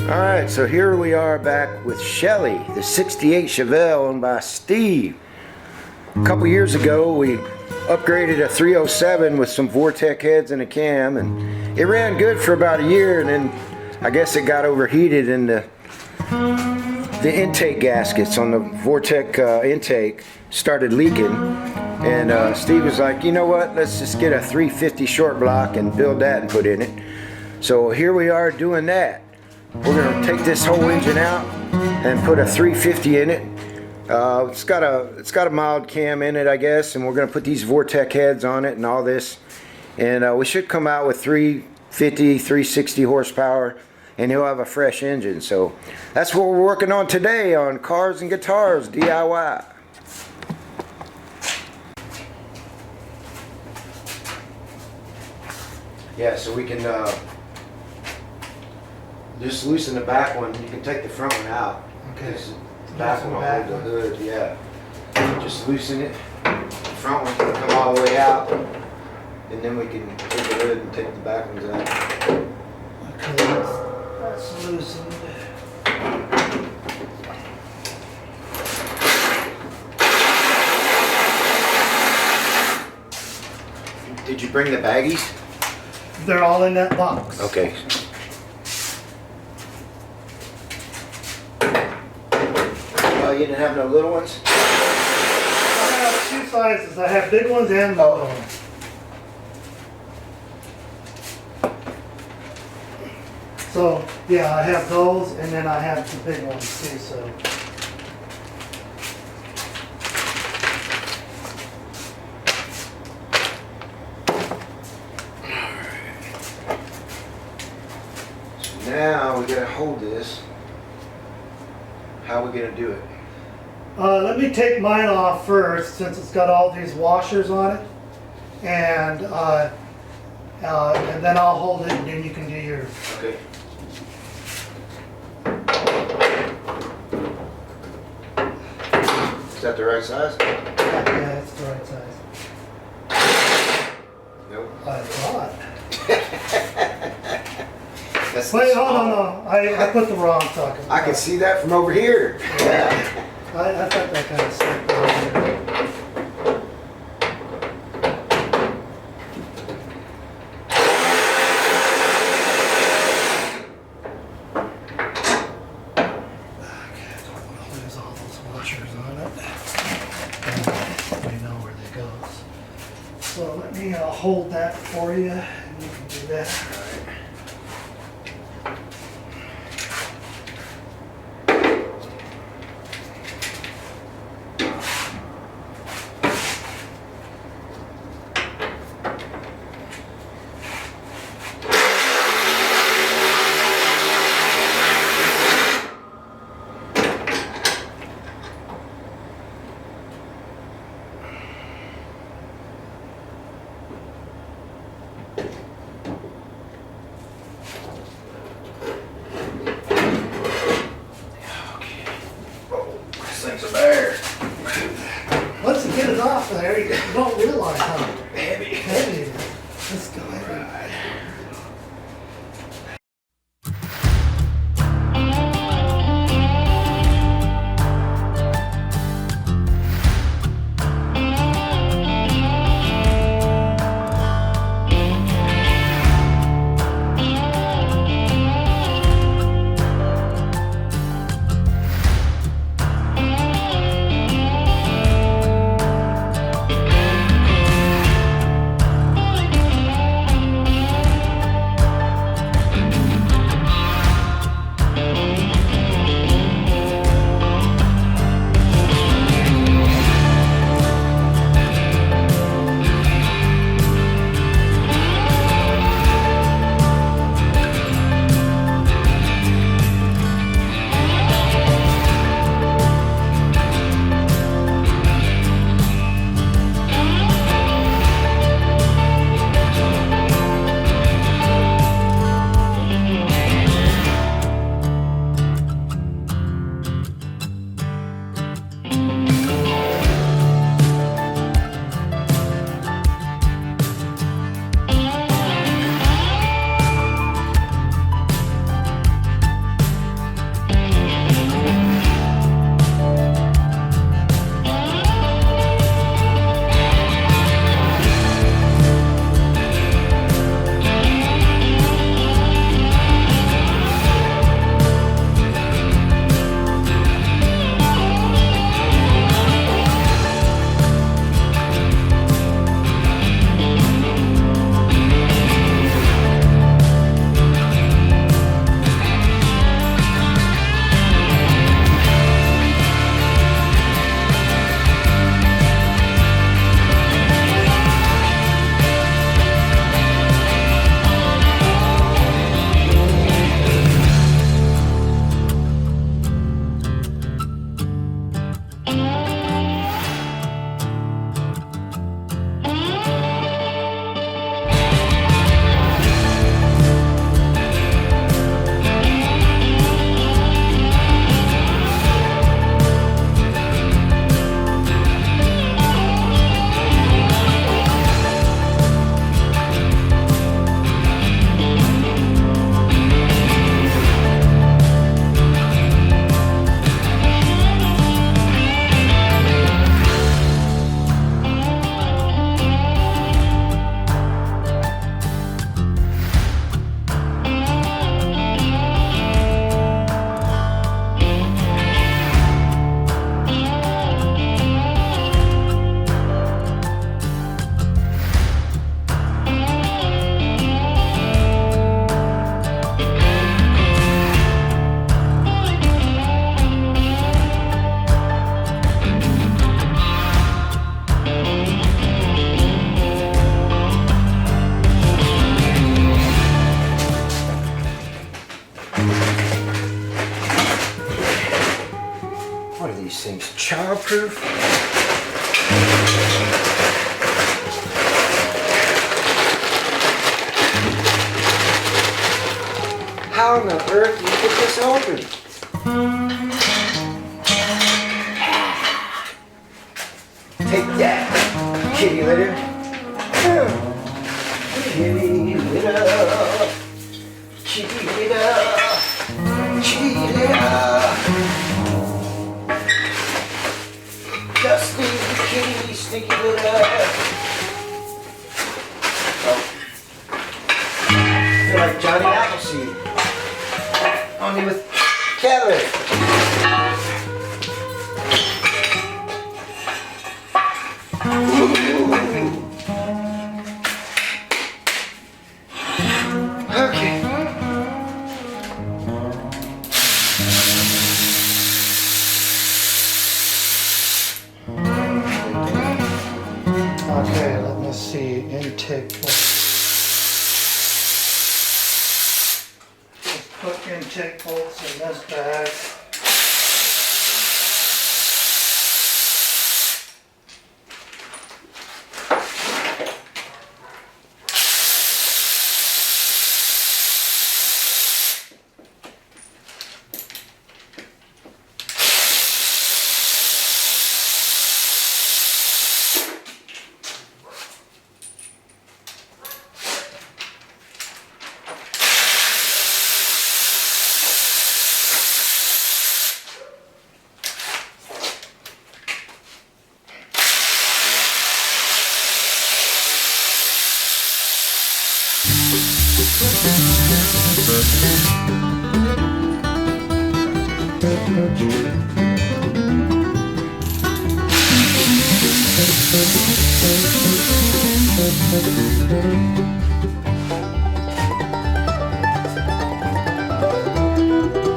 Alright, so here we are back with Shelly, the 68 Chevelle owned by Steve. A couple years ago we upgraded a 307 with some Vortec heads and a cam, and it ran good for about a year, and then I guess it got overheated and the intake gaskets on the Vortec intake started leaking, and Steve was like, you know what, let's just get a 350 short block and build that and put in it. So here we are doing that. We're going to take this whole engine out and put a 350 in it. It's got a mild cam in it, I guess, and we're going to put these Vortec heads on it and all this, and we should come out with 350, 360 horsepower, and he'll have a fresh engine. So that's what we're working on today on Cars and Guitars DIY. Yeah, so we can just loosen the back one. You can take the front one out. Okay. The back one will hold the hood, yeah. Just loosen it. The front one can come all the way out, and then we can take the hood and take the back ones out. Okay, that's loosened. Did you bring the baggies? They're all in that box. Okay. You didn't have no little ones? I have two sizes. I have big ones and little ones. So, yeah, I have those, and then I have the big ones too, so. So now we gotta hold this. How are we gonna do it? Let me take mine off first, since it's got all these washers on it, and then I'll hold it, and then you can do yours. Okay. Is that the right size? Yeah, it's the right size. Nope. I thought. That's Wait, hold on, I put the wrong socket. I can see that from over here. Yeah. I thought that kind of stuff over here. Okay, I don't want to lose all those washers on it. And we know where they go. So let me hold that for you, and you can do that. What are these things? Childproof? How on the earth do you get this open? Take that, kitty litter. Kitty litter. Kitty litter. Kitty litter. Dusty kitty stinky litter. Oh. Feel like Johnny Appleseed. Only with cat litter. Okay. Okay, let me see. Intake bolts. Let's put intake bolts in this bag.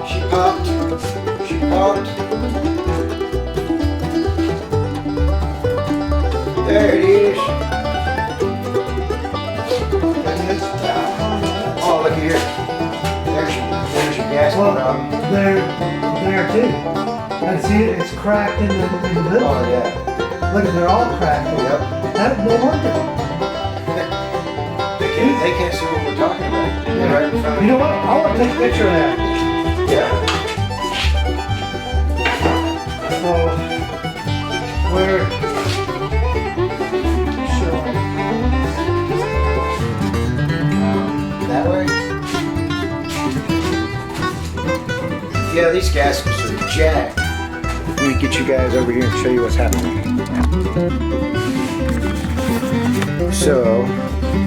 She popped. She popped. There it is. Oh, look here. There's your gasket. Well, there too. And see, it's cracked in the middle. Oh, yeah. Look, they're all cracked. Yep. That, no wonder. They can't see what we're talking about. They're right in front of You know what? I want to take a picture of that. Yeah. So, where? Sure. That way? Yeah, these gaskets are jacked. Let me get you guys over here and show you what's happening. So,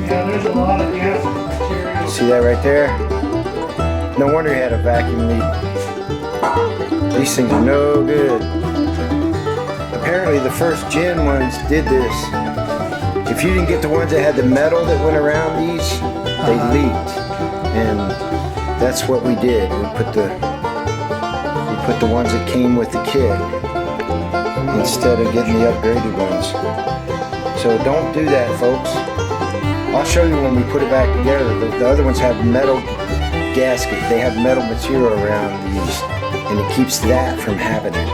Yeah, there's a lot of gasket material. see that right there? No wonder you had a vacuum leak. These things are no good. Apparently the first gen ones did this. If you didn't get the ones that had the metal that went around these, they leaked. And that's what we did. We put the ones that came with the kit instead of getting the upgraded ones. So don't do that, folks. I'll show you when we put it back together. The other ones have metal gasket. They have metal material around these, and it keeps that from happening.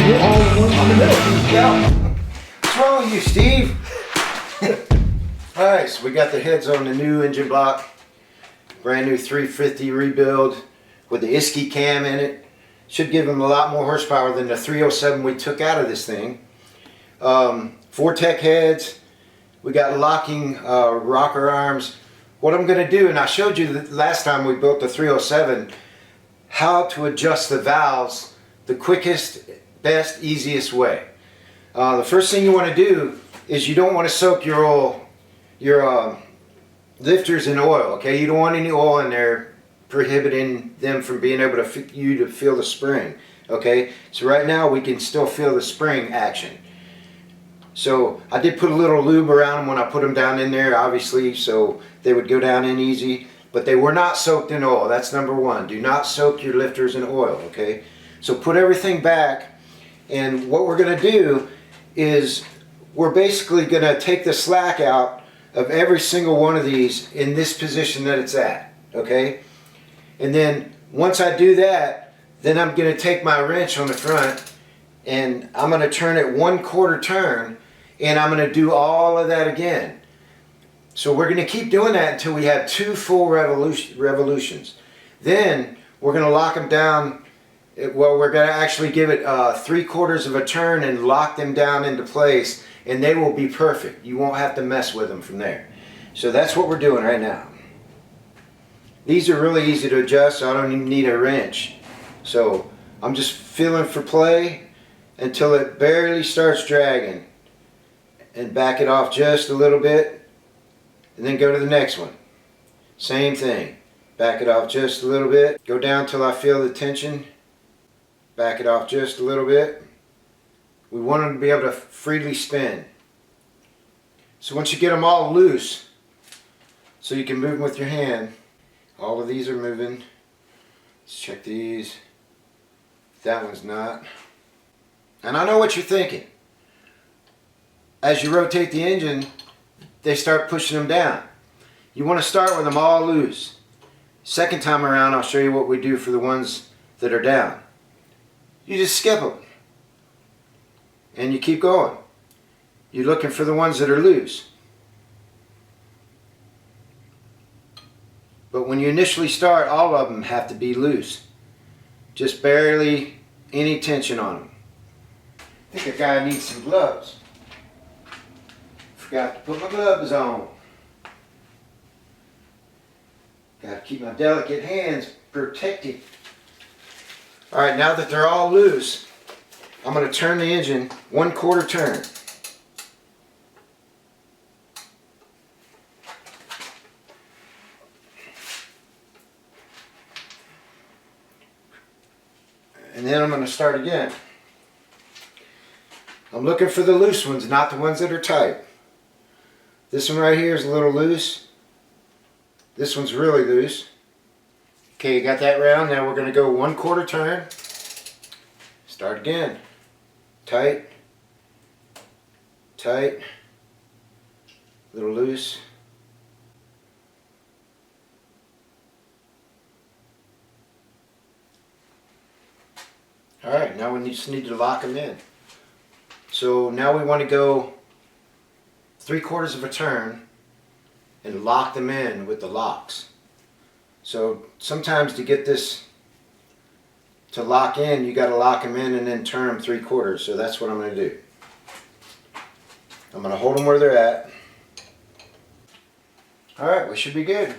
all the ones in the middle. Yeah. What's wrong with you, Steve? Alright, so we got the heads on the new engine block. Brand new 350 rebuild with the Isky cam in it. Should give them a lot more horsepower than the 307 we took out of this thing. Vortec heads. We got locking rocker arms. What I'm going to do, and I showed you the last time we built the 307, how to adjust the valves the quickest, best, easiest way. The first thing you want to do is you don't want to soak your oil, your lifters in oil. Okay, you don't want any oil in there prohibiting them from being able to feel the spring. Okay, so right now we can still feel the spring action. So I did put a little lube around them when I put them down in there, obviously, so they would go down in easy. But they were not soaked in oil. That's number one. Do not soak your lifters in oil. Okay, so put everything back, and what we're going to do is we're basically going to take the slack out of every single one of these in this position that it's at. Okay, and then once I do that, then I'm going to take my wrench on the front and I'm going to turn it 1/4 turn, and I'm going to do all of that again. So we're going to keep doing that until we have 2 full revolutions. Then we're going to lock them down. Well, we're going to actually give it 3/4 of a turn and lock them down into place, and they will be perfect. You won't have to mess with them from there. So that's what we're doing right now. These are really easy to adjust, so I don't even need a wrench. So I'm just feeling for play until it barely starts dragging, and back it off just a little bit, and then go to the next one. Same thing. Back it off just a little bit. Go down till I feel the tension. Back it off just a little bit. We want them to be able to freely spin. So once you get them all loose, so you can move them with your hand, all of these are moving. Let's check these. That one's not. And I know what you're thinking. As you rotate the engine, they start pushing them down. You want to start with them all loose. Second time around, I'll show you what we do for the ones that are down. You just skip them. And you keep going. You're looking for the ones that are loose. But when you initially start, all of them have to be loose. Just barely any tension on them. I think a guy needs some gloves. Forgot to put my gloves on. Got to keep my delicate hands protected. Alright, now that they're all loose, I'm going to turn the engine 1/4 turn. And then I'm going to start again. I'm looking for the loose ones, not the ones that are tight. This one right here is a little loose. This one's really loose. Okay, you got that round. Now we're going to go 1/4 turn. Start again. Tight. Tight. A little loose. Alright, now we just need to lock them in. So now we want to go 3/4 of a turn and lock them in with the locks. So sometimes to get this to lock in, you got to lock them in and then turn them 3/4. So that's what I'm going to do. I'm going to hold them where they're at. Alright, we should be good.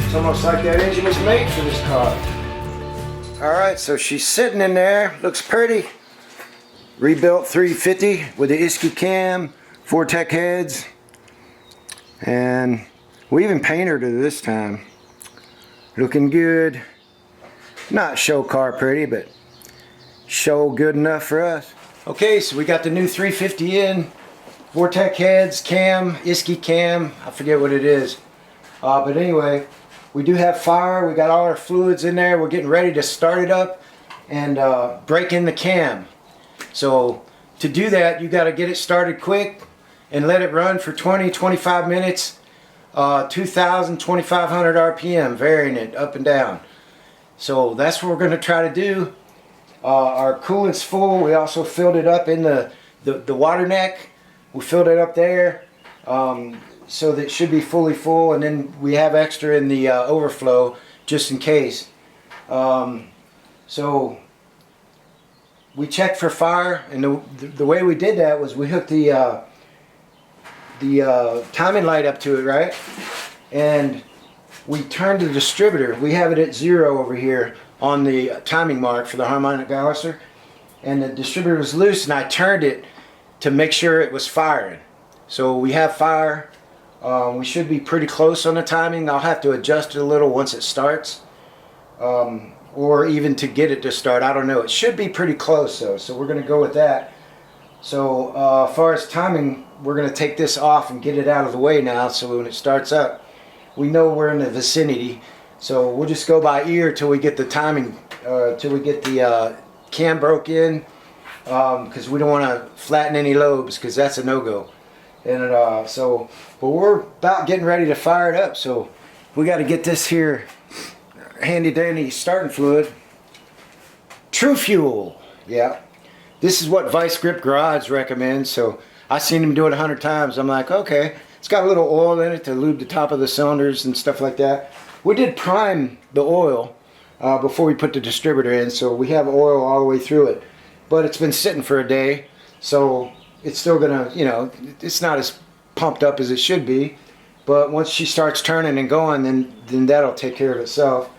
It's almost like that engine was made for this car. Alright, so she's sitting in there. Looks pretty. Rebuilt 350 with the Isky Cam, Vortec heads. And we even painted her this time. Looking good. Not show car pretty, but show good enough for us. Okay, so we got the new 350 in. Vortec heads, cam, Isky Cam. I forget what it is. But anyway, we do have fire. We got all our fluids in there. We're getting ready to start it up and break in the cam. So to do that, you got to get it started quick and let it run for 20-25 minutes, 2,000, 2,500 RPM, varying it up and down. So that's what we're going to try to do. Our coolant's full. We also filled it up in the water neck. We filled it up there. So that it should be fully full, and then we have extra in the overflow just in case. So we checked for fire, and the way we did that was we hooked the timing light up to it, right? And we turned the distributor. We have it at 0 over here on the timing mark for the harmonic balancer, and the distributor was loose, and I turned it to make sure it was firing. So we have fire. We should be pretty close on the timing. I'll have to adjust it a little once it starts, or even to get it to start. I don't know. It should be pretty close though, so we're going to go with that. So as far as timing, we're going to take this off and get it out of the way now, so when it starts up, we know we're in the vicinity. So we'll just go by ear till we get the timing, till we get the cam broke in, because we don't want to flatten any lobes, because that's a no-go. And but we're about getting ready to fire it up, so we got to get this here handy dandy starting fluid. True Fuel, yeah. This is what Vice Grip Garage recommends. So I seen him do it 100 times. I'm like, okay, it's got a little oil in it to lube the top of the cylinders and stuff like that. We did prime the oil before we put the distributor in, so we have oil all the way through it. But it's been sitting for a day, so it's still gonna, you know, it's not as pumped up as it should be, but once she starts turning and going, then that'll take care of itself.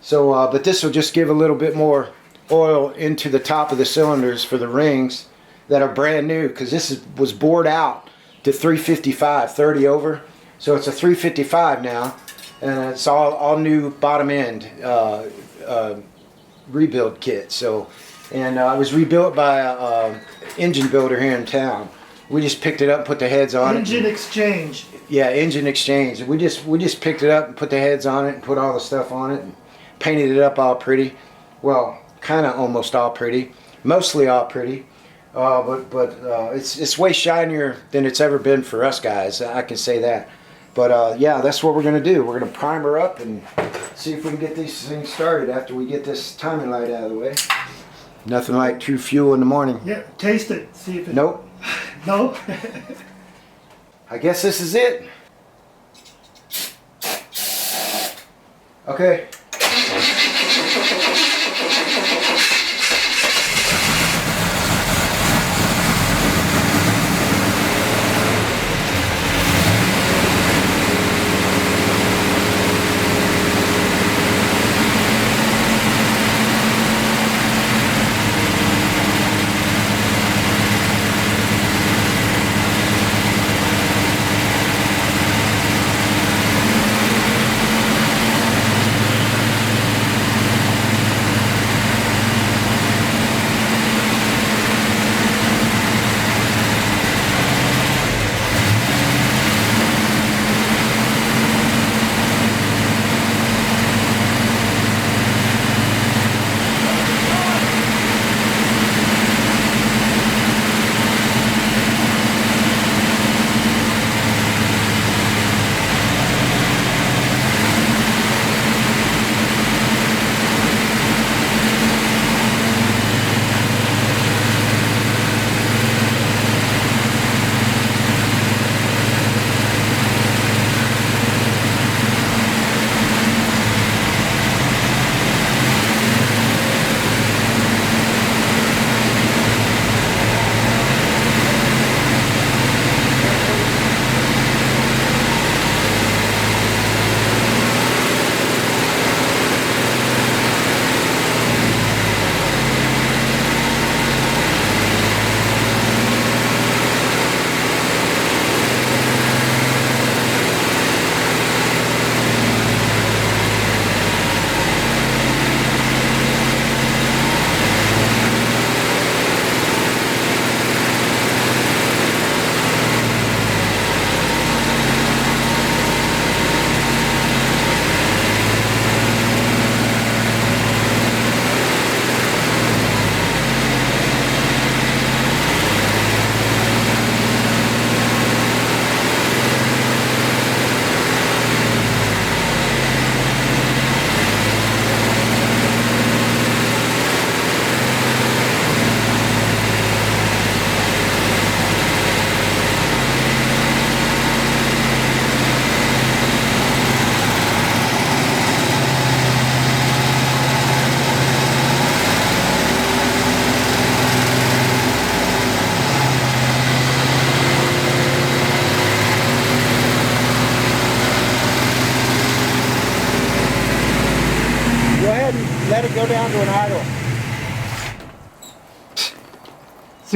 So but this will just give a little bit more oil into the top of the cylinders for the rings that are brand new, because this was bored out to 355 30 over, so it's a 355 now, and it's all new bottom end rebuild kit. So, and it was rebuilt by a engine builder here in town. We just picked it up and put the heads on it. Engine exchange. Yeah, engine exchange. We just picked it up and put the heads on it and put all the stuff on it and painted it up all pretty. Well, kind of almost all pretty, mostly all pretty. But it's way shinier than it's ever been for us guys. I can say that. But yeah, that's what we're gonna do. We're gonna prime her up and see if we can get these things started after we get this timing light out of the way. Nothing like True Fuel in the morning. Yeah, taste it. See if it. Nope. No. I guess this is it. Okay.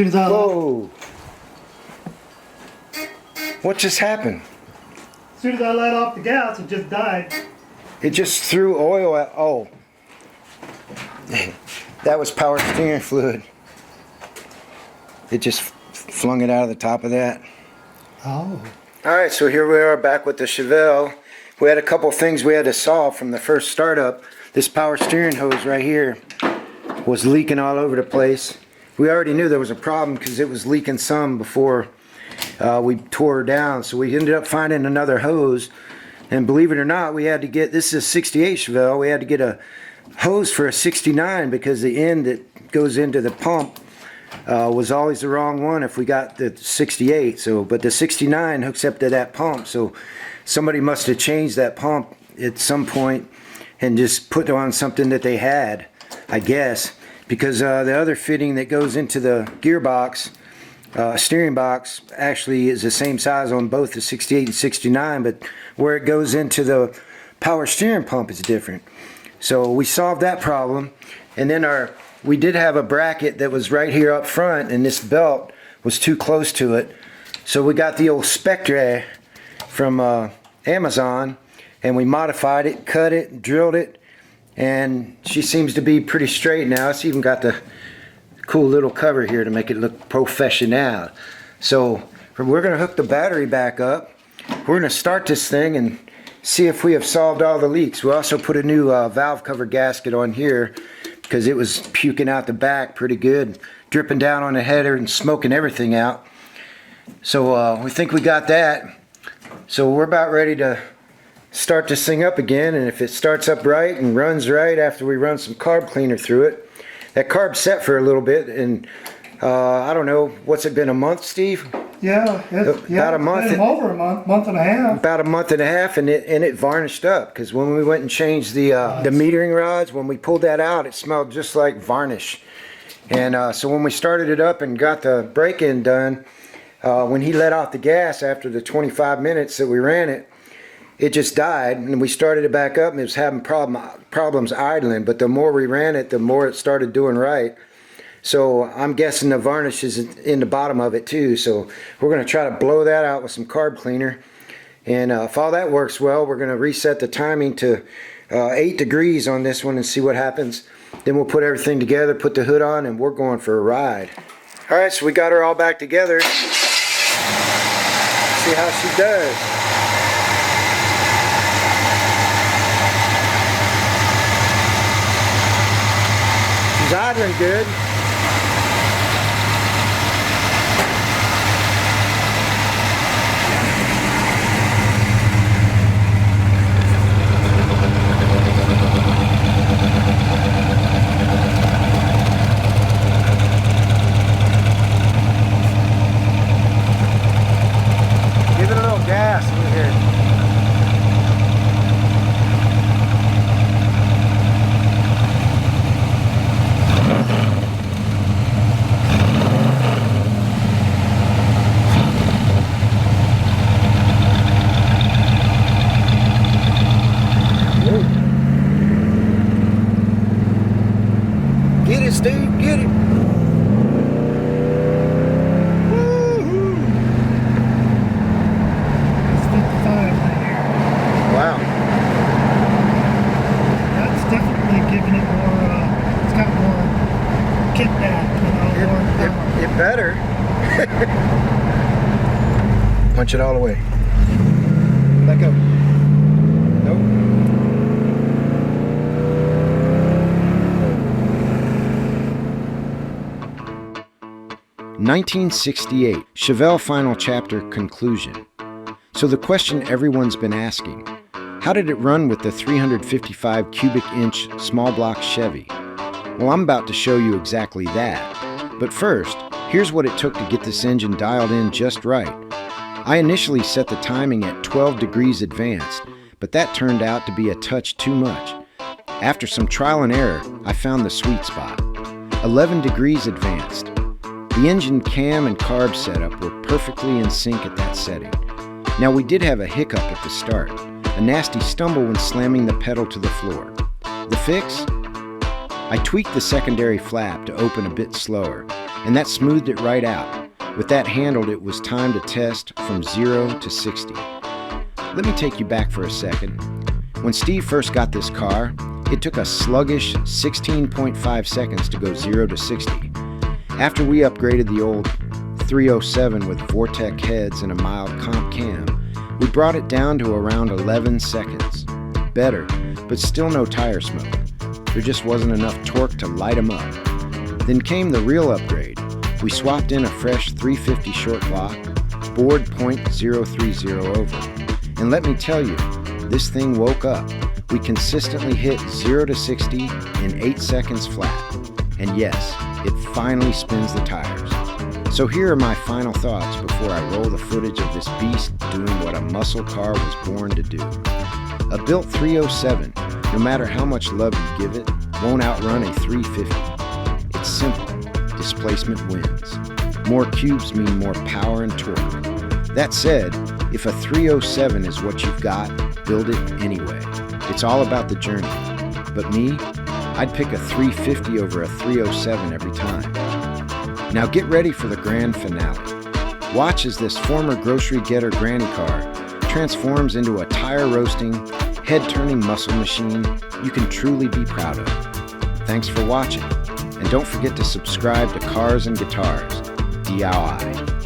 soon as I Whoa. What just happened? As soon as I let off the gas, it just died. It just threw oil at, oh. That was power steering fluid. It just flung it out of the top of that. Oh. Alright, so here we are back with the Chevelle. We had a couple things we had to solve from the first startup. This power steering hose right here was leaking all over the place. We already knew there was a problem because it was leaking some before we tore her down. So we ended up finding another hose. And believe it or not, we had to get, this is a 68 Chevelle, we had to get a hose for a 69 because the end that goes into the pump was always the wrong one if we got the 68. So, but the 69 hooks up to that pump. So somebody must have changed that pump at some point and just put on something that they had, I guess, because the other fitting that goes into the gearbox, steering box, actually is the same size on both the 68 and 69, but where it goes into the power steering pump is different. So we solved that problem, and then we did have a bracket that was right here up front, and this belt was too close to it. So we got the old Spectre from Amazon, and we modified it, cut it, drilled it, and she seems to be pretty straight now. It's even got the cool little cover here to make it look professional. So we're going to hook the battery back up. We're going to start this thing and see if we have solved all the leaks. We also put a new valve cover gasket on here because it was puking out the back pretty good, dripping down on the header and smoking everything out. So we think we got that. So we're about ready to start this thing up again, and if it starts up right and runs right after we run some carb cleaner through it. That carb set for a little bit, and I don't know, what's it been, a month, Steve? Yeah, about a month. It's been over a month and a half. About a month and a half, and it varnished up, because when we went and changed the metering rods, when we pulled that out, it smelled just like varnish. And so when we started it up and got the break-in done, when he let off the gas after the 25 minutes that we ran it, it just died, and we started it back up, and it was having problems idling. But the more we ran it, the more it started doing right. So I'm guessing the varnish is in the bottom of it too. So we're going to try to blow that out with some carb cleaner. And if all that works well, we're going to reset the timing to 8 degrees on this one and see what happens. Then we'll put everything together, put the hood on, and we're going for a ride. All right, so we got her all back together. See how she does. She's idling good. Give it a little gas in here. 1968, Chevelle Final Chapter Conclusion. So the question everyone's been asking, how did it run with the 355 cubic inch small block Chevy? Well, I'm about to show you exactly that. But first, here's what it took to get this engine dialed in just right. I initially set the timing at 12 degrees advanced, but that turned out to be a touch too much. After some trial and error, I found the sweet spot. 11 degrees advanced. The engine cam and carb setup were perfectly in sync at that setting. Now we did have a hiccup at the start, a nasty stumble when slamming the pedal to the floor. The fix? I tweaked the secondary flap to open a bit slower, and that smoothed it right out. With that handled, it was time to test from 0 to 60. Let me take you back for a second. When Steve first got this car, it took a sluggish 16.5 seconds to go 0 to 60. After we upgraded the old 307 with Vortec heads and a mild comp cam, we brought it down to around 11 seconds. Better, but still no tire smoke. There just wasn't enough torque to light them up. Then came the real upgrade. We swapped in a fresh 350 short block, bored .030 over. And let me tell you, this thing woke up. We consistently hit 0 to 60 in 8 seconds flat. And yes, it finally spins the tires. So here are my final thoughts before I roll the footage of this beast doing what a muscle car was born to do. A built 307, no matter how much love you give it, won't outrun a 350. It's simple. Displacement wins. More cubes mean more power and torque. That said, if a 307 is what you've got, build it anyway. It's all about the journey. But me, I'd pick a 350 over a 307 every time. Now get ready for the grand finale. Watch as this former grocery getter granny car transforms into a tire-roasting, head-turning muscle machine you can truly be proud of. Thanks for watching, and don't forget to subscribe to Cars and Guitars, DIY.